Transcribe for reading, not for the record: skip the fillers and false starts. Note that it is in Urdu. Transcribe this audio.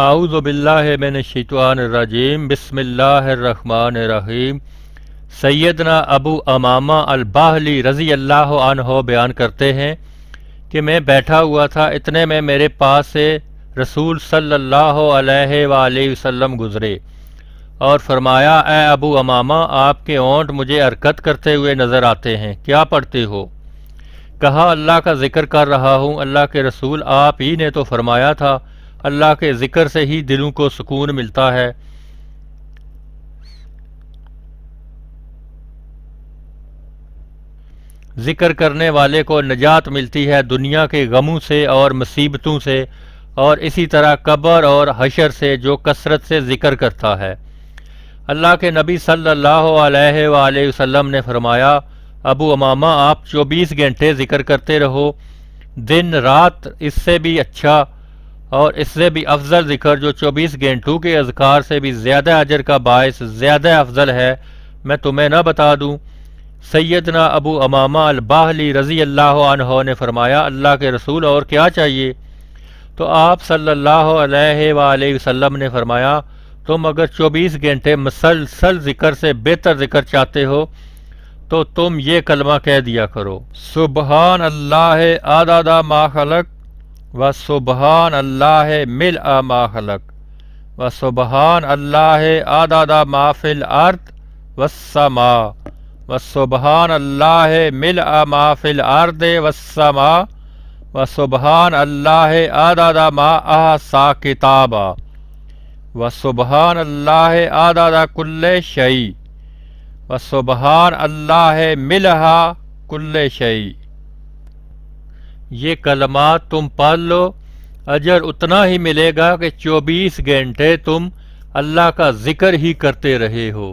اعوذ باللہ من الشیطان الرجیم بسم اللہ الرحمن الرحیم۔ سیدنا ابو امامہ الباہلی رضی اللہ عنہ بیان کرتے ہیں کہ میں بیٹھا ہوا تھا، اتنے میں میرے پاس سے رسول صلی اللہ علیہ وآلہ وسلم گزرے اور فرمایا، اے ابو امامہ، آپ کے اونٹ مجھے حرکت کرتے ہوئے نظر آتے ہیں، کیا پڑھتے ہو؟ کہا، اللہ کا ذکر کر رہا ہوں۔ اللہ کے رسول، آپ ہی نے تو فرمایا تھا اللہ کے ذکر سے ہی دلوں کو سکون ملتا ہے۔ ذکر کرنے والے کو نجات ملتی ہے دنیا کے غموں سے اور مصیبتوں سے، اور اسی طرح قبر اور حشر سے جو کثرت سے ذکر کرتا ہے۔ اللہ کے نبی صلی اللہ علیہ وآلہ وسلم نے فرمایا، ابو امامہ، آپ 24 گھنٹے ذکر کرتے رہو، دن رات، اس سے بھی اچھا اور اس سے بھی افضل ذکر جو 24 گھنٹوں کے اذکار سے بھی زیادہ اجر کا باعث، زیادہ افضل ہے، میں تمہیں نہ بتا دوں؟ سیدنا ابو امامہ الباہلی رضی اللہ عنہ نے فرمایا، اللہ کے رسول، اور کیا چاہیے؟ تو آپ صلی اللہ علیہ وآلہ وسلم نے فرمایا، تم اگر 24 گھنٹے مسلسل ذکر سے بہتر ذکر چاہتے ہو تو تم یہ کلمہ کہہ دیا کرو، سبحان اللہ عدد ما خلق و سبحان اللہ ملء ما خلق و سبحان اللہ عدد ما فی الارض والسماء و سبحان اللہ ملء ما فی الارض والسماء و سبحان اللہ عدد ما احصا کتابا و سبحان اللہ عدد کل شیء و سبحان اللہ ملء کل شیء۔ یہ کلمات تم پڑھ لو، اجر اتنا ہی ملے گا کہ 24 گھنٹے تم اللہ کا ذکر ہی کرتے رہے ہو۔